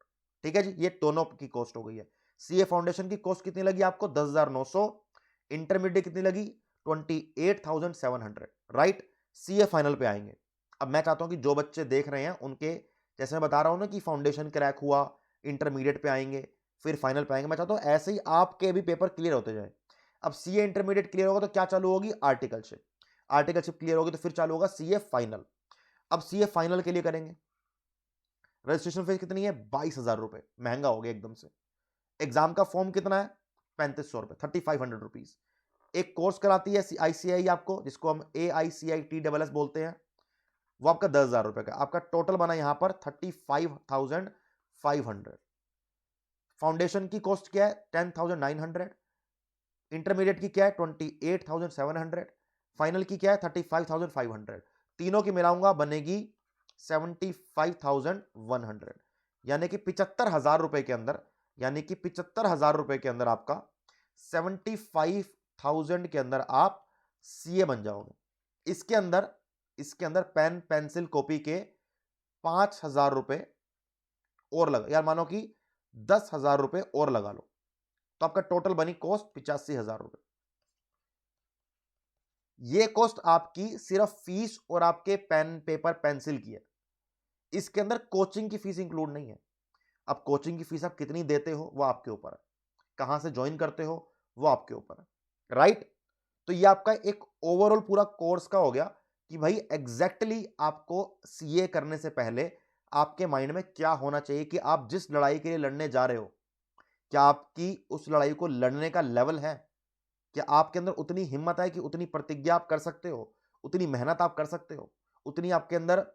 ठीक है जी, ये दोनों की कॉस्ट हो गई है। सीए फाउंडेशन की कॉस्ट कितनी लगी आपको? 10,900। इंटरमीडिएट कितनी लगी? 28,700, राइट। सीए फाइनल पे आएंगे। अब मैं चाहता हूं कि जो बच्चे देख रहे हैं उनके, जैसे मैं बता रहा हूं ना कि फाउंडेशन क्रैक हुआ, इंटरमीडिएट पे आएंगे, फिर फाइनल पे आएंगे, मैं चाहता हूं ऐसे ही आपके भी पेपर क्लियर होते जाए। अब सीए इंटरमीडिएट क्लियर होगा तो क्या चालू होगी? आर्टिकलशिप। आर्टिकलशिप क्लियर होगी तो फिर चालू होगा सीए फाइनल। अब सीए फाइनल के लिए करेंगे, रजिस्ट्रेशन फीस कितनी है? 22,000 रुपए, महंगा हो गया एकदम से। एग्जाम का फॉर्म कितना है? 3500 रुपए, 3500 रुपीज। एक कोर्स कराती है आईसीआई आपको, जिसको हम AICITSS बोलते हैं, वो आपका 10,000 रुपए का। आपका टोटल बना यहां पर 35,500। फाउंडेशन की कॉस्ट क्या है? 10,900। इंटरमीडिएट की क्या है? 28,700। फाइनल की क्या है? 35,500। तीनों की मिलाऊंगा बनेगी 75,100, यानी कि 75,000 रुपए के अंदर, यानी कि 75,000 रुपए के अंदर आपका 75,000 के अंदर आप सीए बन जाओगे। इसके अंदर पेन पेंसिल कॉपी के 5,000 रुपए और लगा, यार मानो कि 10,000 रुपए और लगा लो, तो आपका टोटल बनी कॉस्ट 85,000 रुपए। ये कॉस्ट आपकी सिर्फ फीस और आपके पेन पेपर पेंसिल की है, इसके अंदर कोचिंग की फीस इंक्लूड नहीं है। अब कोचिंग की फीस आप कितनी देते हो वो आपके ऊपर है, कहां से ज्वाइन करते हो वो आपके ऊपर है, राइट। तो ये आपका एक ओवरऑल पूरा कोर्स का हो गया कि भाई एग्जैक्टली आपको सीए करने से पहले आपके माइंड में क्या होना चाहिए कि आप जिस लड़ाई के लिए लड़ने जा रहे हो, क्या आपकी उस लड़ाई को लड़ने का लेवल है, क्या आपके अंदर उतनी हिम्मत है कि उतनी प्रतिज्ञा आप कर सकते हो, उतनी मेहनत आप कर सकते हो, उतनी आपके अंदर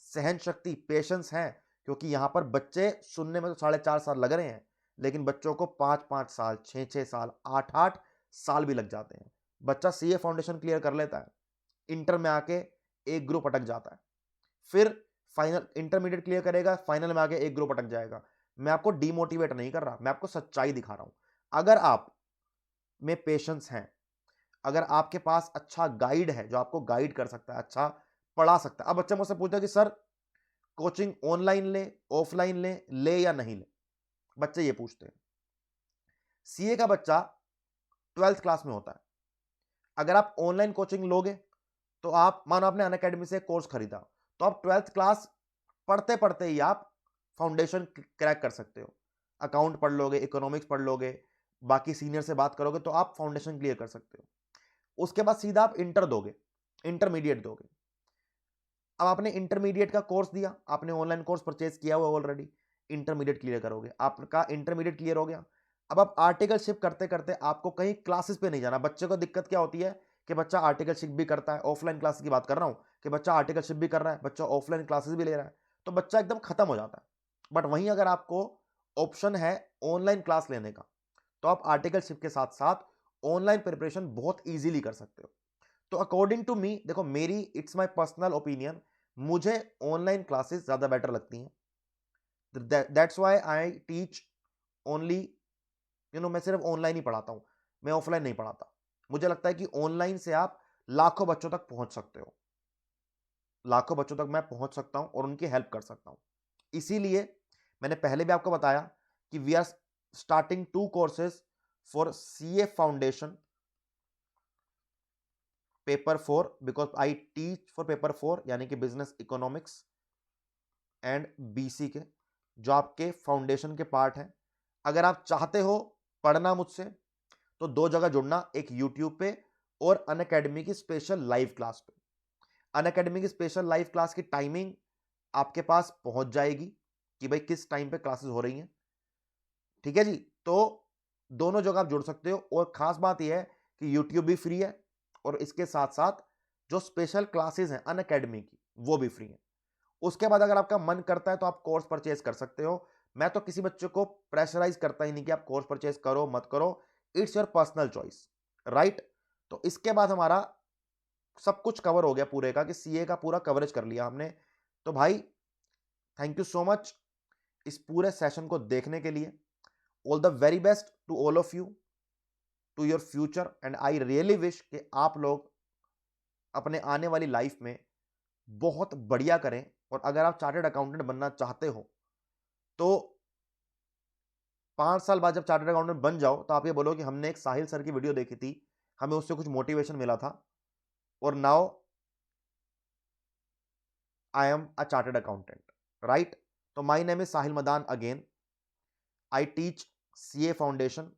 सहन शक्ति पेशेंस है। क्योंकि यहां पर बच्चे सुनने में तो 4.5 साल लग रहे हैं, लेकिन बच्चों को 5-5 साल, 6-6 साल, 8-8 साल भी लग जाते हैं। बच्चा सीए फाउंडेशन क्लियर कर लेता है, इंटर में आके एक ग्रुप अटक जाता है, फिर फाइनल इंटरमीडिएट क्लियर करेगा, फाइनल में आके एक ग्रुप अटक जाएगा। मैं आपको डिमोटिवेट नहीं कर रहा, मैं आपको सच्चाई दिखा रहा हूं। अगर आप में पेशेंस है, अगर आपके पास अच्छा गाइड है जो आपको गाइड कर सकता है, अच्छा पढ़ा सकता है। अब बच्चा मुझसे पूछता है कि सर कोचिंग ऑनलाइन ले, ऑफलाइन ले या नहीं ले, बच्चे ये पूछते हैं। सीए का बच्चा 12th क्लास में होता है। अगर आप ऑनलाइन कोचिंग लोगे तो आप मानो आपने अनअकैडमी से कोर्स खरीदा, तो आप 12th क्लास पढ़ते पढ़ते ही आप फाउंडेशन क्रैक कर सकते हो। अकाउंट पढ़ लोगे, इकोनॉमिक्स पढ़ लोगे, बाकी सीनियर से बात करोगे तो आप फाउंडेशन क्लियर कर सकते हो। उसके बाद सीधा आप इंटर दोगे, इंटरमीडिएट दोगे। अब आपने इंटरमीडिएट का कोर्स दिया, आपने ऑनलाइन कोर्स परचेज किया हुआ ऑलरेडी, इंटरमीडिएट क्लियर करोगे, आपका इंटरमीडिएट क्लियर हो गया। अब आप आर्टिकलशिप करते करते आपको कहीं क्लासेस पे नहीं जाना। बच्चे को दिक्कत क्या होती है कि बच्चा आर्टिकलशिप भी करता है, ऑफलाइन क्लासेस की बात कर रहा हूं, कि बच्चा आर्टिकलशिप भी कर रहा है, बच्चा ऑफलाइन क्लासेस भी ले रहा है, तो बच्चा एकदम खत्म हो जाता है। बट वहीं अगर आपको ऑप्शन है ऑनलाइन क्लास लेने का, तो आप आर्टिकलशिप के साथ साथ ऑनलाइन प्रिपरेशन बहुत ईजिली कर सकते हो। तो अकॉर्डिंग टू मी, देखो मेरी इट्स माय पर्सनल ओपिनियन, मुझे ऑनलाइन क्लासेस ज्यादा बेटर लगती हैं। That's why I teach only, मैं सिर्फ ऑनलाइन ही पढ़ाता हूं, मैं ऑफलाइन नहीं पढ़ाता। मुझे लगता है कि ऑनलाइन से आप लाखों बच्चों तक पहुंच सकते हो, लाखों बच्चों तक मैं पहुंच सकता हूं और उनकी हेल्प कर सकता हूं। इसीलिए मैंने पहले भी आपको बताया कि we are starting 2 courses for CA foundation paper 4, because I teach for paper 4, यानी कि बिजनेस इकोनॉमिक्स एंड बीसी के, जो आपके फाउंडेशन के पार्ट हैं। अगर आप चाहते हो पढ़ना मुझसे, तो 2 जगह जुड़ना, एक यूट्यूब पे और अनअकैडमी की स्पेशल लाइव क्लास पे। अनअकैडमी की स्पेशल लाइव क्लास की टाइमिंग आपके पास पहुंच जाएगी कि भाई किस टाइम पे क्लासेस हो रही हैं, ठीक है जी। तो दोनों जगह आप जुड़ सकते हो, और खास बात यह है कि यूट्यूब भी फ्री है और इसके साथ साथ जो स्पेशल क्लासेस हैं अनअकैडमी की, वो भी फ्री है। उसके बाद अगर आपका मन करता है तो आप कोर्स परचेज कर सकते हो। मैं तो किसी बच्चे को प्रेशराइज करता ही नहीं कि आप कोर्स परचेज करो मत करो, it's your personal choice, right. तो इसके बाद हमारा सब कुछ कवर हो गया पूरे का, कि सीए का पूरा कवरेज कर लिया हमने। तो भाई थैंक यू सो मच इस पूरे सेशन को देखने के लिए। All the very best to all of you, to your future, and I really wish कि आप लोग अपने आने वाली लाइफ में बहुत बढ़िया करें। और अगर आप चार्टर्ड अकाउंटेंट बनना चाहते हो तो 5 साल बाद जब चार्टर्ड अकाउंटेंट बन जाओ तो आप ये बोलो कि हमने एक साहिल सर की वीडियो देखी थी, हमें उससे कुछ मोटिवेशन मिला था, और now I am a chartered accountant, right. तो my name is Sahil Madan again. I teach CA foundation,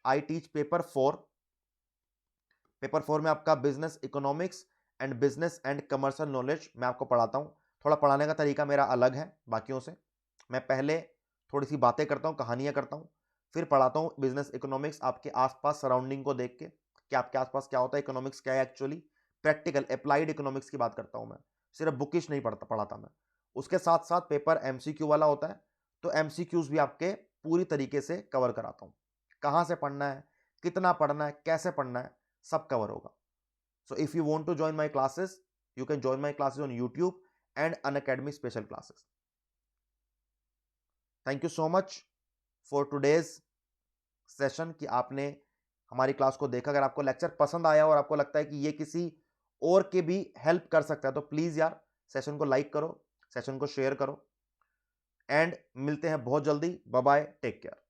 I teach paper 4। Paper 4 में आपका business economics and business and commercial knowledge मैं आपको पढ़ाता हूं। थोड़ा पढ़ाने का तरीका मेरा अलग है बाकियों से। मैं पहले थोड़ी सी बातें करता हूं, कहानियां करता हूं, फिर पढ़ाता हूं बिजनेस इकोनॉमिक्स आपके आसपास सराउंडिंग को देख के कि आपके आसपास क्या होता है, इकोनॉमिक्स क्या है एक्चुअली, प्रैक्टिकल अप्लाइड इकोनॉमिक्स की बात करता हूं मैं, सिर्फ बुकिश नहीं पढ़ाता मैं। उसके साथ साथ पेपर एमसीक्यू वाला होता है, तो एमसीक्यूज भी आपके पूरी तरीके से कवर कराता हूं। कहां से पढ़ना है, कितना पढ़ना है, कैसे पढ़ना है, सब कवर होगा। So if you want to join my classes, you can join my classes on YouTube and Unacademy special classes. Thank you so much for today's session कि आपने हमारी क्लास को देखा। अगर आपको लेक्चर पसंद आया और आपको लगता है कि ये किसी और के भी हेल्प कर सकता है, तो प्लीज यार सेशन को लाइक करो, सेशन को शेयर करो, एंड मिलते हैं बहुत जल्दी। Bye bye, take care.